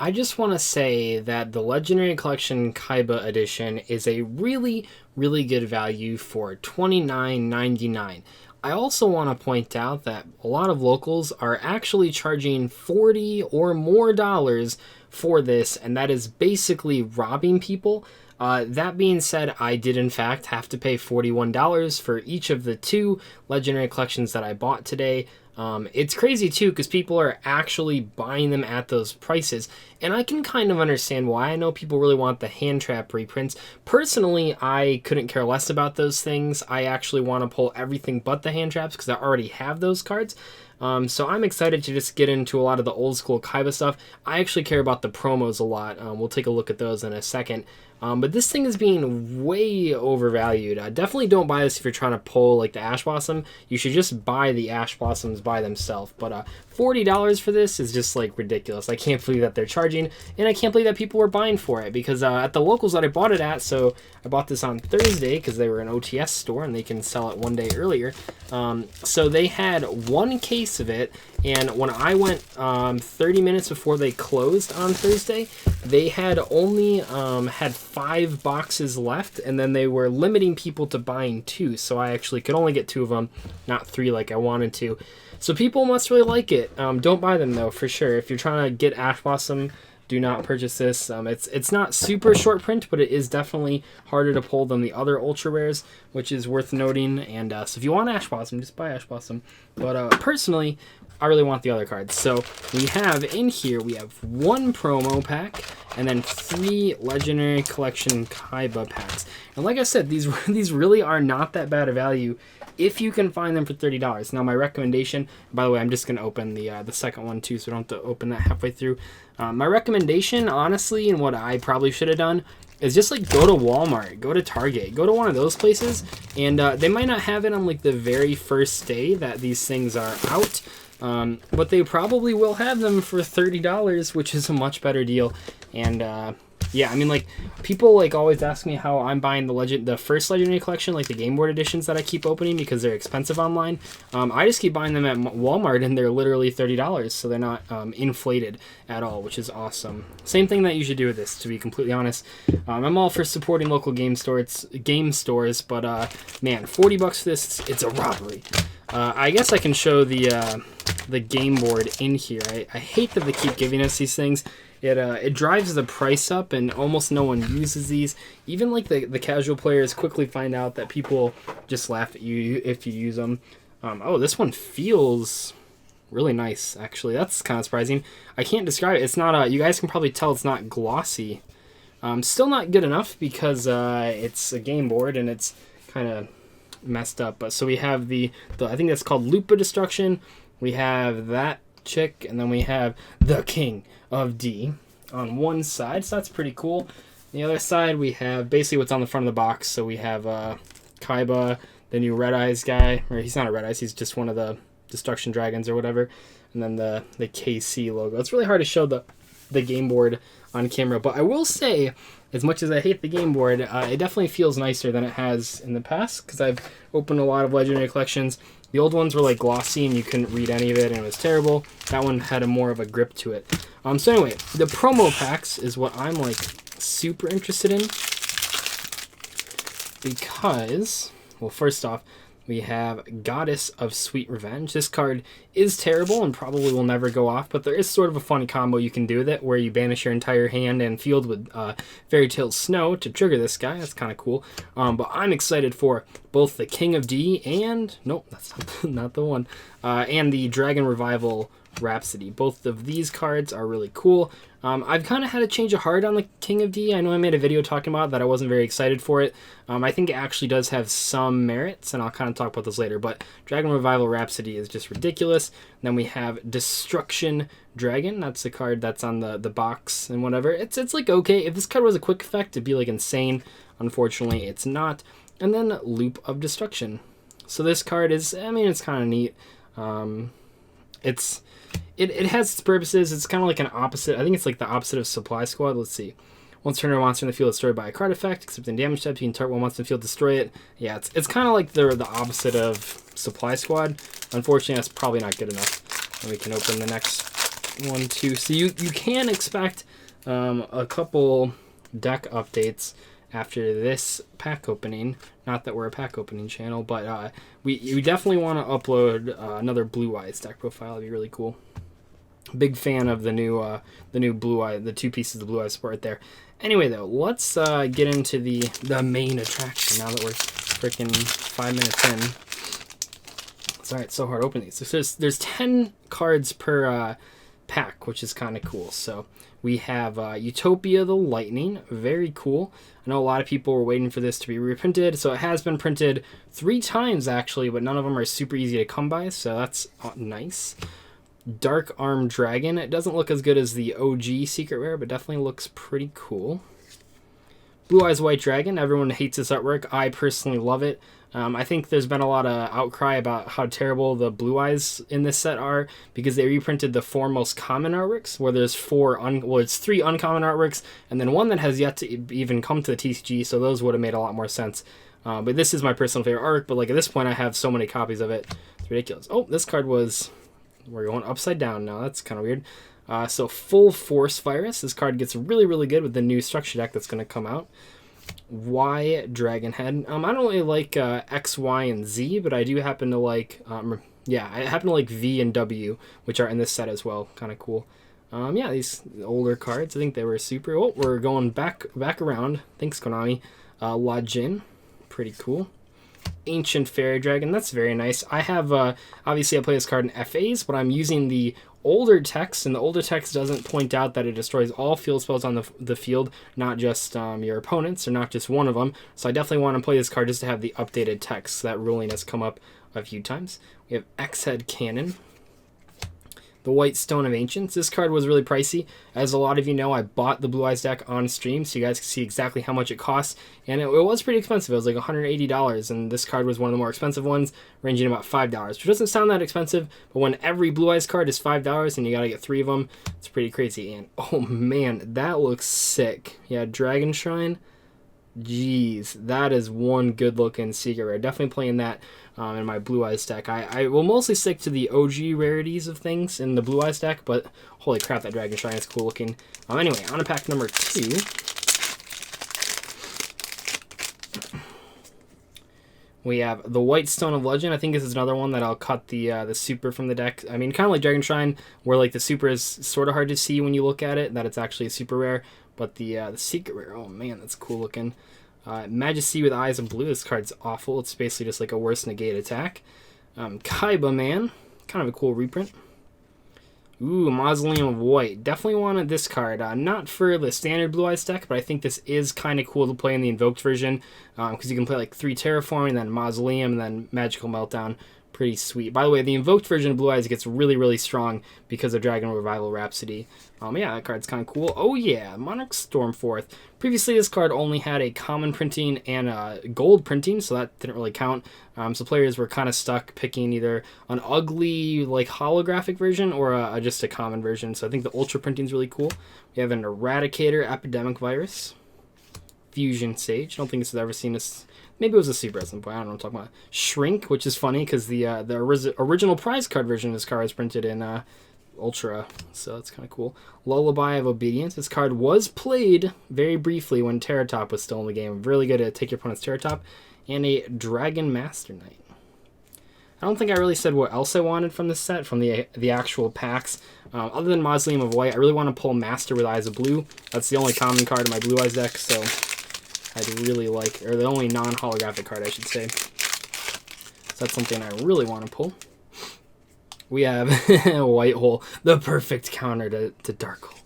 I just want to say that the Legendary Collection Kaiba Edition is a really, really good value for $29.99. I also want to point out that a lot of locals are actually charging $40 or more for this, and that is basically robbing people. That being said, I did in fact have to pay $41 for each of the two Legendary Collections that I bought today. It's crazy too because people are actually buying them at those prices, and I can kind of understand why. I know people really want the hand trap reprints. Personally, I couldn't care less about those things. I actually want to pull everything but the hand traps because I already have those cards. So I'm excited to just get into a lot of the old school Kaiba stuff. I actually care about the promos a lot. We'll take a look at those in a second. But this thing is being way overvalued. Definitely don't buy this if you're trying to pull like the Ash Blossom. You should just buy the Ash Blossoms by themselves. But $40 for this is just like ridiculous. I can't believe that they're charging, and I can't believe that people were buying for it because at the locals that I bought it at, so I bought this on Thursday because they were an OTS store and they can sell it one day earlier. So they had one case of it, and when I went 30 minutes before they closed on Thursday, they had only had 5 boxes left, and then they were limiting people to buying 2, so I actually could only get 2 of them, not 3 like I wanted to. So people must really like it. Don't buy them though, for sure. If you're trying to get Ash Blossom, do not purchase this. It's not super short print, but it is definitely harder to pull than the other ultra rares, which is worth noting. And so if you want Ash Blossom, just buy Ash Blossom. But personally, I really want the other cards. So we have in here, we have 1 promo pack and then 3 Legendary Collection Kaiba packs. And like I said, these really are not that bad a value if you can find them for $30. Now my recommendation, by the way, I'm just going to open the second one too, so I don't have to open that halfway through. My recommendation, honestly, and what I probably should have done, is just like go to Walmart, go to Target, go to one of those places, and they might not have it on like the very first day that these things are out. But they probably will have them for $30, which is a much better deal. And yeah, I mean, like, people like always ask me how I'm buying the first Legendary Collection, like the Game Board editions that I keep opening because they're expensive online. I just keep buying them at Walmart, and they're literally $30, so they're not inflated at all, which is awesome. Same thing that you should do with this, to be completely honest. I'm all for supporting local game stores, but man, $40 for this, it's a robbery. I guess I can show the game board in here. I hate that they keep giving us these things. It drives the price up, and almost no one uses these. Even like the casual players quickly find out that people just laugh at you if you use them. Oh, this one feels really nice, actually. That's kind of surprising. I can't describe it. It's not you guys can probably tell it's not glossy. Still not good enough because it's a game board and it's kind of messed up. But so we have the I think that's called Loop of Destruction. We have that chick, and then we have the King of D on one side, so that's pretty cool. The other side, we have basically what's on the front of the box. So we have Kaiba, the new Red Eyes guy, or he's not a Red Eyes, he's just one of the Destruction Dragons or whatever, and then the KC logo. It's really hard to show the game board on camera, but I will say, as much as I hate the game board, it definitely feels nicer than it has in the past, because I've opened a lot of Legendary Collections. The old ones were like glossy and you couldn't read any of it and it was terrible. That one had more of a grip to it. So anyway, the promo packs is what I'm like super interested in, because, well, first off, we have Goddess of Sweet Revenge. This card is terrible and probably will never go off, but there is sort of a fun combo you can do with it, where you banish your entire hand and field with Fairy Tale Snow to trigger this guy. That's kind of cool. But I'm excited for both the King of D and... Nope, that's not the one. And the Dragon Revival Rhapsody. Both of these cards are really cool. I've kind of had a change of heart on the King of D. I know I made a video talking about that. I wasn't very excited for it. I think it actually does have some merits, and I'll kind of talk about this later, but Dragon Revival Rhapsody is just ridiculous. Then we have Destruction Dragon. That's the card that's on the box and whatever. It's like okay. If this card was a quick effect, it'd be like insane. Unfortunately, it's not. And then Loop of Destruction. So this card is, I mean, it's kind of neat. It has its purposes. It's kind of like an opposite. I think it's like the opposite of Supply Squad. Let's see. Once turn a monster in the field destroyed by a card effect, except in damage type, you can target one monster in the field, destroy it. Yeah, it's kind of like the opposite of Supply Squad. Unfortunately, that's probably not good enough. And we can open the next 1, 2. So you can expect a couple deck updates after this pack opening. Not that we're a pack opening channel, but we definitely want to upload another Blue Eyes deck profile. It'd be really cool. Big fan of the new Blue Eye, the 2 pieces of Blue Eye support there. Anyway, though, let's get into the main attraction now that we're freaking 5 minutes in. Sorry, it's so hard to open these. So there's 10 cards per pack, which is kind of cool. So we have Utopia the Lightning, very cool. I know a lot of people were waiting for this to be reprinted, so it has been printed 3 times actually, but none of them are super easy to come by, so that's nice. Dark Arm Dragon. It doesn't look as good as the OG Secret Rare, but definitely looks pretty cool. Blue Eyes White Dragon. Everyone hates this artwork. I personally love it. I think there's been a lot of outcry about how terrible the Blue Eyes in this set are because they reprinted the 4 most common artworks, where there's 3 uncommon artworks, and then 1 that has yet to even come to the TCG, so those would have made a lot more sense. But this is my personal favorite artwork, but like at this point I have so many copies of it. It's ridiculous. Oh, this card was... We're going upside down now. That's kind of weird. So Full Force Virus. This card gets really, really good with the new structure deck that's going to come out. Y Dragonhead. I don't really like X, Y, and Z, but I do happen to like... I happen to like V and W, which are in this set as well. Kind of cool. Yeah, these older cards. I think they were super... Oh, we're going back around. Thanks, Konami. La Jin. Pretty cool. Ancient Fairy Dragon, that's very nice. I have, obviously I play this card in FAs, but I'm using the older text, and the older text doesn't point out that it destroys all field spells on the field, not just your opponents, or not just one of them. So I definitely want to play this card just to have the updated text. That ruling has come up a few times. We have X-Head Cannon. The White Stone of Ancients. This card was really pricey. As a lot of you know, I bought the Blue Eyes deck on stream, so you guys can see exactly how much it costs. And it was pretty expensive. It was like $180, and this card was one of the more expensive ones, ranging about $5, which doesn't sound that expensive, but when every Blue Eyes card is $5 and you gotta get 3 of them, it's pretty crazy. And oh man, that looks sick. Yeah, Dragon Shrine. Jeez, that is one good looking secret rare. Definitely playing that in my Blue Eyes deck. I will mostly stick to the OG rarities of things in the Blue Eyes deck, but holy crap, that Dragon Shrine is cool looking. Anyway, on to pack number 2. We have the White Stone of Legend. I think this is another one that I'll cut the super from the deck. I mean, kind of like Dragon Shrine, where like the super is sort of hard to see when you look at it, that it's actually a super rare. But the secret rare, oh man, that's cool looking. Majesty with Eyes of Blue. This card's awful. It's basically just like a worse negate attack. Kaiba Man, kind of a cool reprint. Ooh, Mausoleum of White. Definitely wanted this card. Not for the standard Blue Eyes deck, but I think this is kind of cool to play in the Invoked version, because you can play like 3 Terraforming, then Mausoleum, and then Magical Meltdown. Pretty sweet. By the way, the Invoked version of Blue Eyes gets really, really strong because of Dragon Revival Rhapsody. Yeah, that card's kind of cool. Oh yeah, Monarch Stormforth. Previously, this card only had a common printing and a gold printing, so that didn't really count. So players were kind of stuck picking either an ugly, like, holographic version or just a common version. So I think the Ultra printing is really cool. We have an Eradicator Epidemic Virus. Fusion Sage. I don't think this has ever seen this. Maybe it was a super at some point. I don't know what I'm talking about. Shrink, which is funny because the original prize card version of this card is printed in Ultra, so that's kind of cool. Lullaby of Obedience. This card was played very briefly when Terratop was still in the game. Really good at take your opponent's Terratop. And a Dragon Master Knight. I don't think I really said what else I wanted from this set, from the actual packs. Other than Mausoleum of White, I really want to pull Master with Eyes of Blue. That's the only common card in my Blue Eyes deck, so I'd really like, or the only non-holographic card, I should say. So that's something I really want to pull. We have White Hole, the perfect counter to Dark Hole.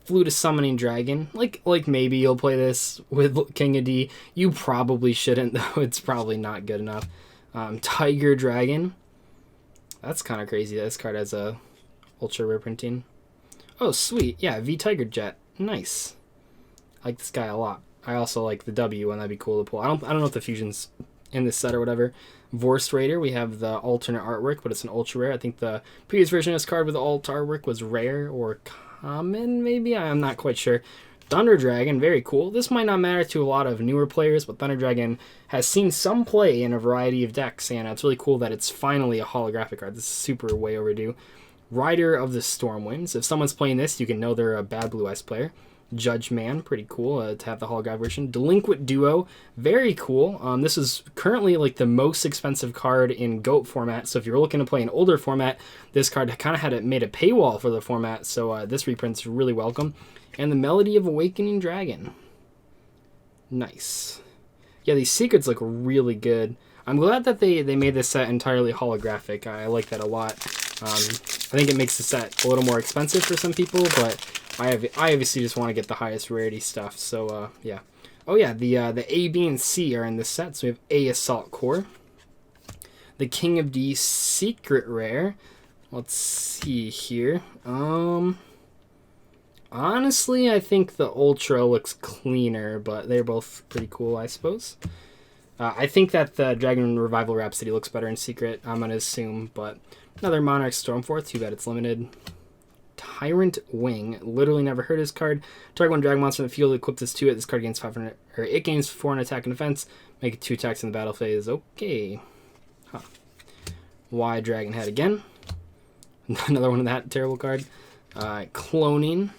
Flute of Summoning Dragon. Like maybe you'll play this with King of D. You probably shouldn't, though. It's probably not good enough. Tiger Dragon. That's kind of crazy. This card has a ultra rare printing. Oh, sweet. Yeah, V Tiger Jet. Nice. I like this guy a lot. I also like the W one. That'd be cool to pull. I don't know if the fusion's in this set or whatever. Vorst Raider. We have the alternate artwork, but it's an ultra rare. I think the previous version of this card with the alt artwork was rare or common, maybe? I'm not quite sure. Thunder Dragon, very cool. This might not matter to a lot of newer players, but Thunder Dragon has seen some play in a variety of decks, and it's really cool that it's finally a holographic card. This is super way overdue. Rider of the Stormwinds. If someone's playing this, you can know they're a bad Blue Eyes player. Judge Man, pretty cool to have the holographic version. Delinquent Duo, very cool. This is currently like the most expensive card in GOAT format, so if you're looking to play an older format, this card kind of made a paywall for the format, so this reprint's really welcome. And the Melody of Awakening Dragon. Nice. Yeah, these secrets look really good. I'm glad that they made this set entirely holographic. I like that a lot. I think it makes the set a little more expensive for some people, but I obviously just want to get the highest rarity stuff, so yeah. Oh yeah, the A, B, and C are in this set, so we have A Assault Core. The King of D Secret Rare. Let's see here. Honestly, I think the Ultra looks cleaner, but they're both pretty cool, I suppose. I think that the Dragon Revival Rhapsody looks better in Secret, I'm going to assume, but another Monarch Stormforth, too bad it's limited. Tyrant Wing, literally never heard his card. Target one dragon monster in the field, equip this to it. This card gains 500, or it gains 400 attack and defense. Make it 2 attacks in the battle phase. Okay. Huh. Y Dragon Head again. Another one of that terrible card. Cloning.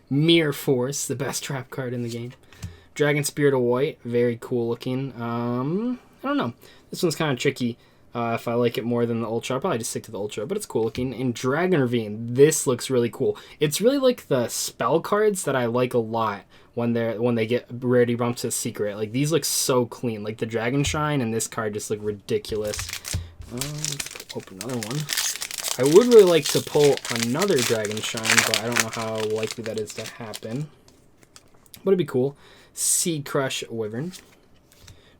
Mirror Force, the best trap card in the game. Dragon Spirit of White, very cool looking. I don't know. This one's kind of tricky. If I like it more than the Ultra, I'll probably just stick to the Ultra, but it's cool looking. And Dragon Ravine, this looks really cool. It's really like the spell cards that I like a lot when they get rarity bumped to Secret. Like, these look so clean. Like, the Dragon Shine and this card just look ridiculous. Let's open another one. I would really like to pull another Dragon Shine, but I don't know how likely that is to happen. But it'd be cool. Seed Crush Wyvern.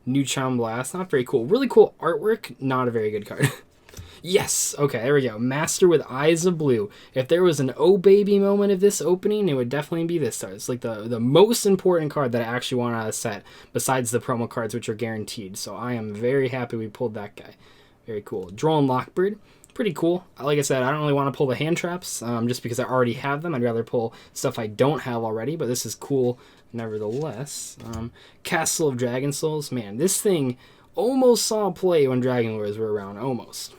New Charm Blast, not very cool. Really cool artwork, not a very good card. Yes, okay, there we go. Master with Eyes of Blue. If there was an oh baby moment of this opening, it would definitely be this card. It's like the most important card that I actually want out of the set, besides the promo cards, which are guaranteed. So I am very happy we pulled that guy. Very cool. Drone Lockbird, pretty cool. Like I said, I don't really want to pull the hand traps, just because I already have them. I'd rather pull stuff I don't have already, but this is cool nevertheless. Castle of Dragon Souls, man, this thing almost saw play when Dragon Lords were around, almost.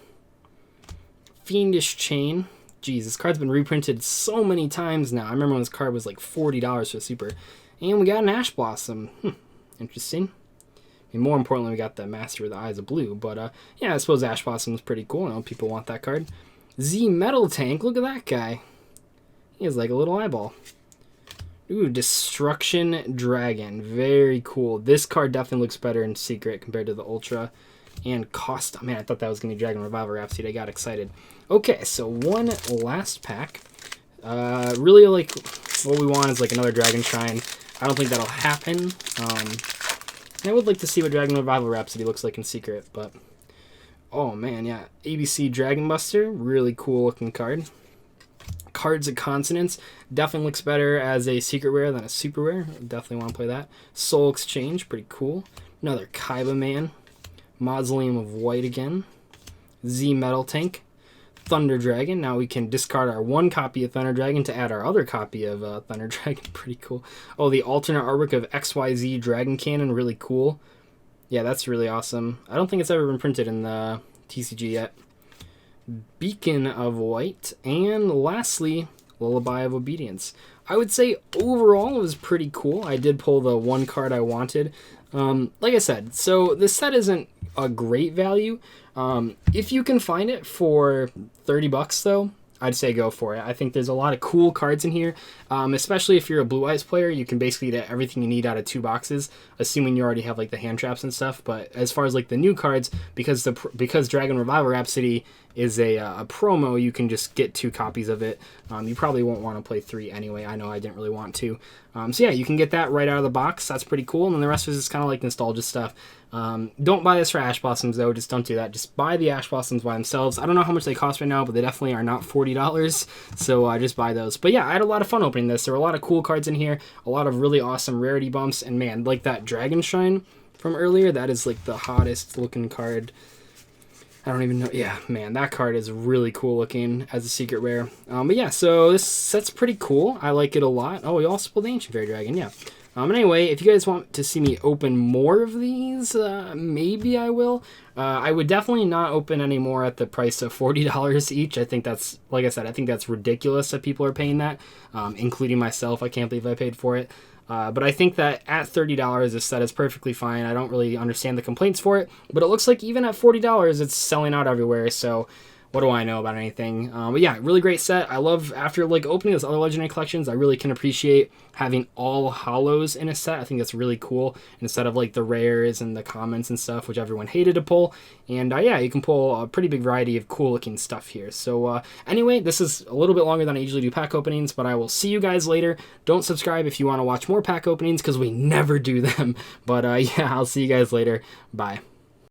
Fiendish Chain, jeez, this card's been reprinted so many times now. I remember when this card was like $40 for Super. And we got an Ash Blossom, interesting. I mean, more importantly, we got the Master with the Eyes of Blue, but yeah, I suppose Ash Blossom is pretty cool. I know people want that card. Z Metal Tank, look at that guy. He has like a little eyeball. Ooh, Destruction Dragon. Very cool. This card definitely looks better in Secret compared to the Ultra. And cost... Man, I thought that was going to be Dragon Revival Rhapsody. I got excited. Okay, so one last pack. Really, like, what we want is, like, another Dragon Shine. I don't think that'll happen. I would like to see what Dragon Revival Rhapsody looks like in Secret, but... Oh, man, yeah. ABC Dragon Buster. Really cool looking card. Cards of Consonance definitely looks better as a secret rare than a super rare. Definitely want to play that. Soul Exchange, pretty cool. Another Kaiba Man. Mausoleum of White again. Z Metal Tank. Thunder Dragon. Now we can discard our one copy of Thunder Dragon to add our other copy of Thunder Dragon. Pretty cool. Oh, the alternate artwork of XYZ Dragon Cannon. Really cool. Yeah, that's really awesome. I don't think it's ever been printed in the TCG yet. Beacon of White, and lastly, Lullaby of Obedience. I would say overall it was pretty cool. I did pull the one card I wanted. Like I said, so this set isn't a great value. If you can find it for $30 though, I'd say go for it. I think there's a lot of cool cards in here, especially if you're a Blue Eyes player. You can basically get everything you need out of 2 boxes, assuming you already have like the hand traps and stuff. But as far as like the new cards, because Dragon Revival Rhapsody is a promo, you can just get 2 copies of it. You probably won't want to play 3 anyway. I know I didn't really want to. So yeah, you can get that right out of the box. That's pretty cool. And then the rest is just kind of like nostalgia stuff. Don't buy this for Ash Blossoms though. Just don't do that. Just buy the Ash Blossoms by themselves. I don't know how much they cost right now, but they definitely are not $40. So just buy those. But yeah, I had a lot of fun opening this. There were a lot of cool cards in here. A lot of really awesome rarity bumps. And man, like that Dragon Shine from earlier, that is like the hottest looking card. I don't even know. Yeah, man, that card is really cool looking as a secret rare. But yeah, so this set's pretty cool. I like it a lot. Oh, we also pulled the Ancient Fairy Dragon, yeah. Anyway, if you guys want to see me open more of these, maybe I will. I would definitely not open any more at the price of $40 each. I think that's, like I said, I think that's ridiculous that people are paying that, including myself. I can't believe I paid for it. But I think that at $30, this set is perfectly fine. I don't really understand the complaints for it, but it looks like even at $40, it's selling out everywhere. So what do I know about anything? But yeah, really great set. I love, after like opening those other Legendary collections, I really can appreciate having all holos in a set. I think that's really cool instead of like the rares and the commons and stuff, which everyone hated to pull. And yeah, you can pull a pretty big variety of cool looking stuff here. So anyway, this is a little bit longer than I usually do pack openings, but I will see you guys later. Don't subscribe if you want to watch more pack openings because we never do them. But yeah, I'll see you guys later. Bye.